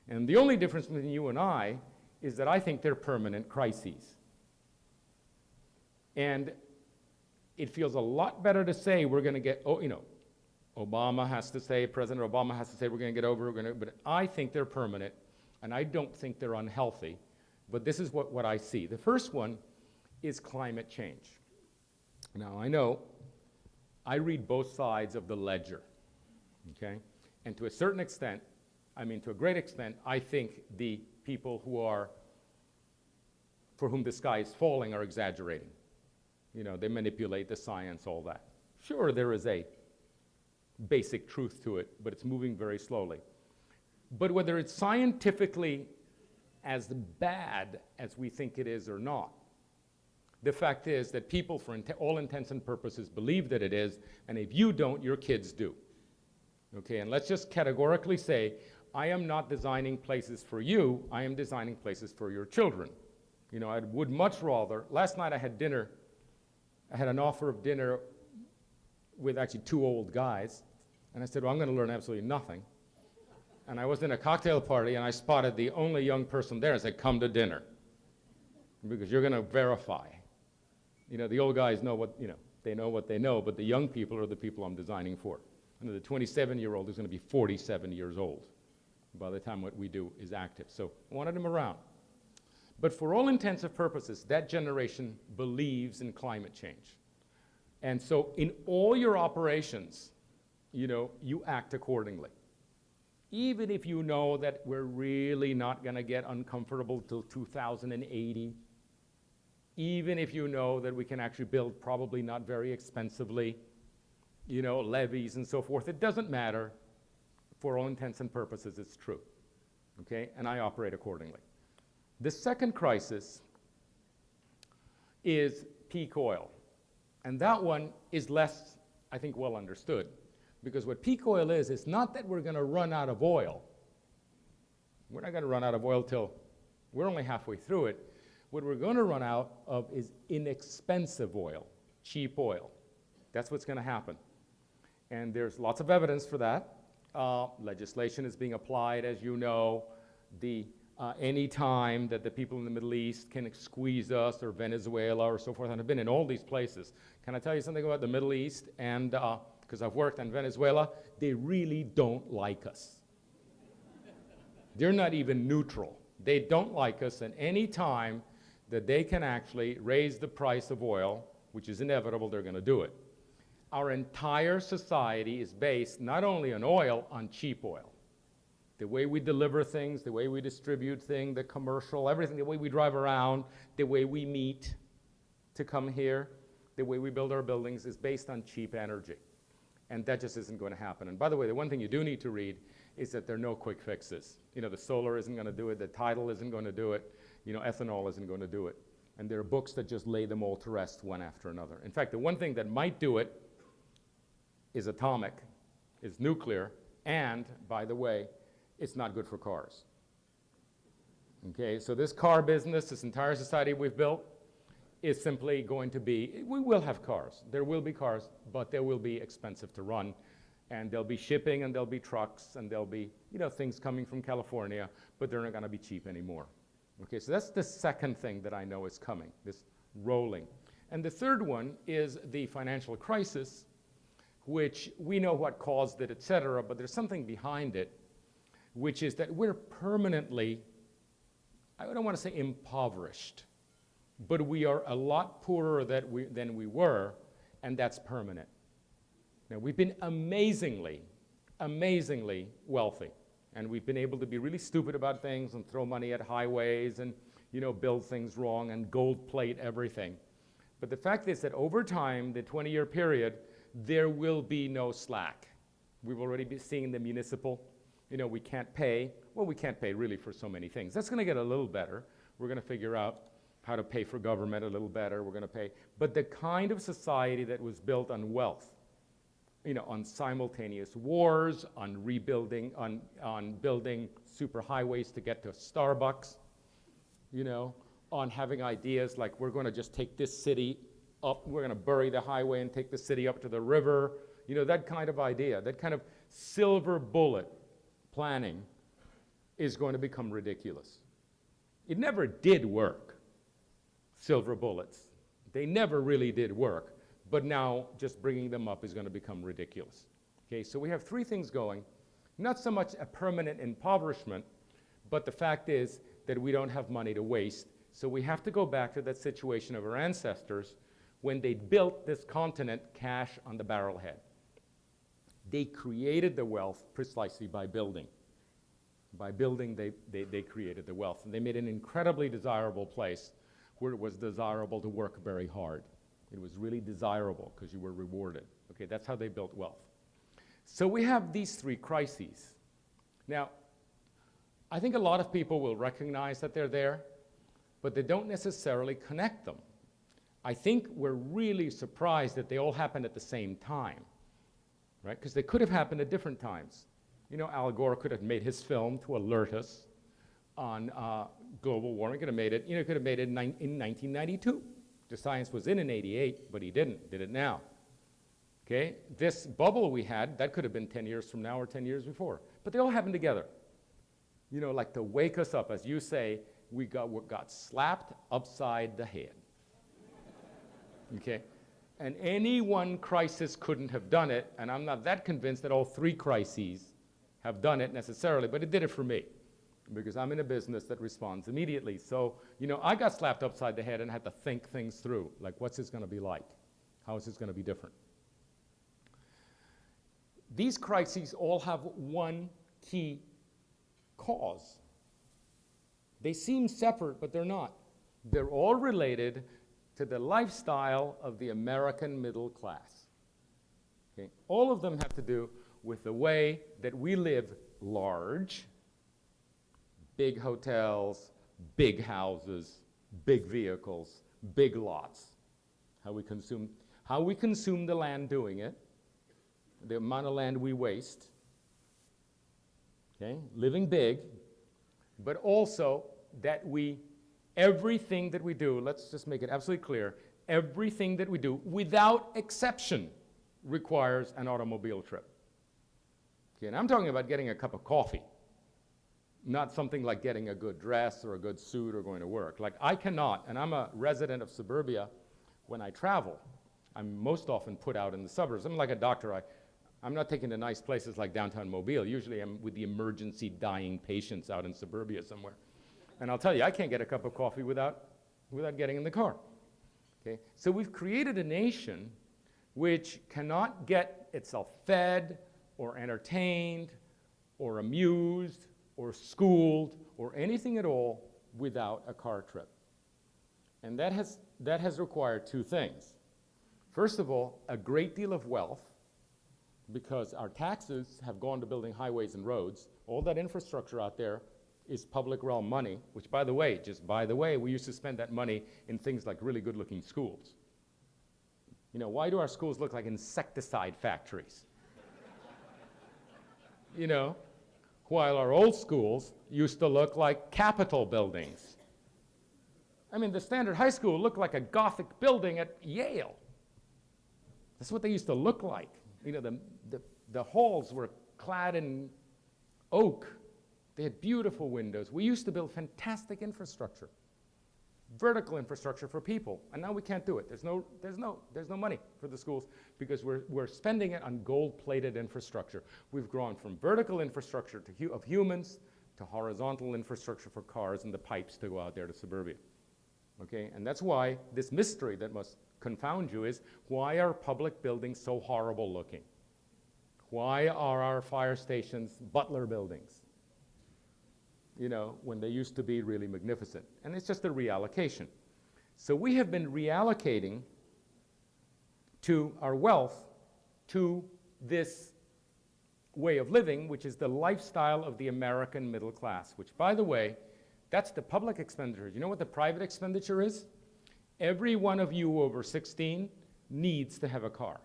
And the only difference between you and I is that I think they're permanent crises. And it feels a lot better to say we're going to get, Obama has to say, President Obama has to say we're going to get over, but I think they're permanent, and I don't think they're unhealthy. But this is what I see. The first one is climate change. Now, I know I read both sides of the ledger, okay? And to a certain extent, to a great extent, I think the people for whom the sky is falling are exaggerating. They manipulate the science, all that. Sure, there is a basic truth to it, but it's moving very slowly. But whether it's scientifically as bad as we think it is or not, the fact is that people, for all intents and purposes, believe that it is, and if you don't, your kids do. Okay, and let's just categorically say, I am not designing places for you, I am designing places for your children. I would much rather, last night I had dinner, I had an offer of dinner with actually two old guys, and I said, well, I'm going to learn absolutely nothing. And I was in a cocktail party, and I spotted the only young person there. I said, come to dinner, because you're going to verify. The old guys know what, they know what they know, but the young people are the people I'm designing for. And the 27-year-old is going to be 47 years old by the time what we do is active. So I wanted him around. But for all intents and purposes, that generation believes in climate change. And so in all your operations, you act accordingly. Even if you know that we're really not going to get uncomfortable till 2080, even if you know that we can actually build probably not very expensively, levees and so forth, it doesn't matter. For all intents and purposes, it's true. Okay? And I operate accordingly. The second crisis is peak oil. And that one is less, I think, well understood. Because what peak oil is, it's not that we're going to run out of oil. We're not going to run out of oil till we're only halfway through it. What we're going to run out of is inexpensive oil, cheap oil. That's what's going to happen. And there's lots of evidence for that. Legislation is being applied, as you know. Any time that the people in the Middle East can squeeze us, or Venezuela or so forth, and I've been in all these places. Can I tell you something about the Middle East? And because I've worked in Venezuela, they really don't like us. They're not even neutral. They don't like us, and any time that they can actually raise the price of oil, which is inevitable, they're going to do it. Our entire society is based not only on oil, on cheap oil. The way we deliver things, the way we distribute things, the commercial, everything, the way we drive around, the way we meet to come here, the way we build our buildings is based on cheap energy. And that just isn't going to happen. And by the way, the one thing you do need to read is that there are no quick fixes. The solar isn't going to do it, the tidal isn't going to do it, ethanol isn't going to do it. And there are books that just lay them all to rest one after another. In fact, the one thing that might do it is atomic, is nuclear, and, by the way, it's not good for cars. Okay, so this car business, this entire society we've built, is simply going to be, we will have cars. There will be cars, but they will be expensive to run. And there'll be shipping, and there'll be trucks, and there'll be, things coming from California, but they're not going to be cheap anymore. Okay, so that's the second thing that I know is coming, this rolling. And the third one is the financial crisis, which we know what caused it, et cetera, but there's something behind it, which is that we're permanently, I don't want to say impoverished, but we are a lot poorer than we were, and that's permanent. Now, we've been amazingly wealthy, and we've been able to be really stupid about things and throw money at highways and, build things wrong and gold plate everything. But the fact is that over time, the 20-year period, there will be no slack. We've already been seeing the municipal, we can't pay. Well, we can't pay really for so many things. That's going to get a little better. We're going to figure out how to pay for government a little better. We're going to pay. But the kind of society that was built on wealth, on simultaneous wars, on rebuilding, on building super highways to get to Starbucks, on having ideas like we're going to just take this city up, we're going to bury the highway and take the city up to the river, that kind of idea, that kind of silver bullet planning is going to become ridiculous. It never did work, silver bullets. They never really did work, but now just bringing them up is going to become ridiculous. Okay, so we have three things going. Not so much a permanent impoverishment, but the fact is that we don't have money to waste. So we have to go back to that situation of our ancestors when they built this continent cash on the barrelhead. They created the wealth precisely by building. By building, they created the wealth. And they made an incredibly desirable place where it was desirable to work very hard. It was really desirable because you were rewarded. Okay, that's how they built wealth. So we have these three crises. Now, I think a lot of people will recognize that they're there, but they don't necessarily connect them. I think we're really surprised that they all happened at the same time, right? Because they could have happened at different times. You know, Al Gore could have made his film to alert us on global warming. Could have made it, you know, could have made it in 1992. The science was in 88, but he didn't. Did it now. Okay, this bubble we had, that could have been 10 years from now or 10 years before. But they all happened together. You know, like to wake us up, as you say, we got slapped upside the head. Okay, and any one crisis couldn't have done it, and I'm not that convinced that all three crises have done it necessarily, but it did it for me, because I'm in a business that responds immediately. So, you know, I got slapped upside the head and had to think things through, like what's this going to be like? How is this going to be different? These crises all have one key cause. They seem separate, but they're not. They're all related to the lifestyle of the American middle class. Okay? All of them have to do with the way that we live large, big hotels, big houses, big vehicles, big lots. How we consume the land doing it, the amount of land we waste, okay, living big, but also that everything that we do, let's just make it absolutely clear, everything that we do, without exception, requires an automobile trip. Okay, and I'm talking about getting a cup of coffee, not something like getting a good dress or a good suit or going to work. Like I cannot, and I'm a resident of suburbia, when I travel, I'm most often put out in the suburbs. I'm like a doctor, I'm not taking the nice places like downtown Mobile. Usually I'm with the emergency dying patients out in suburbia somewhere. And I'll tell you, I can't get a cup of coffee without getting in the car. Okay? So we've created a nation which cannot get itself fed or entertained or amused or schooled or anything at all without a car trip. And that has required two things. First of all, a great deal of wealth, because our taxes have gone to building highways and roads. All that infrastructure out there is public realm money, which by the way, we used to spend that money in things like really good looking schools. You know, why do our schools look like insecticide factories? You know, while our old schools used to look like Capitol buildings. I mean, the standard high school looked like a Gothic building at Yale. That's what they used to look like. You know, the halls were clad in oak. They had beautiful windows. We used to build fantastic infrastructure, vertical infrastructure for people, and now we can't do it. There's no money for the schools because we're spending it on gold-plated infrastructure. We've grown from vertical infrastructure of humans to horizontal infrastructure for cars and the pipes to go out there to suburbia. Okay, and that's why this mystery that must confound you is, why are public buildings so horrible looking? Why are our fire stations Butler buildings? You know, when they used to be really magnificent. And it's just a reallocation. So we have been reallocating to our wealth to this way of living, which is the lifestyle of the American middle class, which, by the way, that's the public expenditure. You know what the private expenditure is? Every one of you over 16 needs to have a car.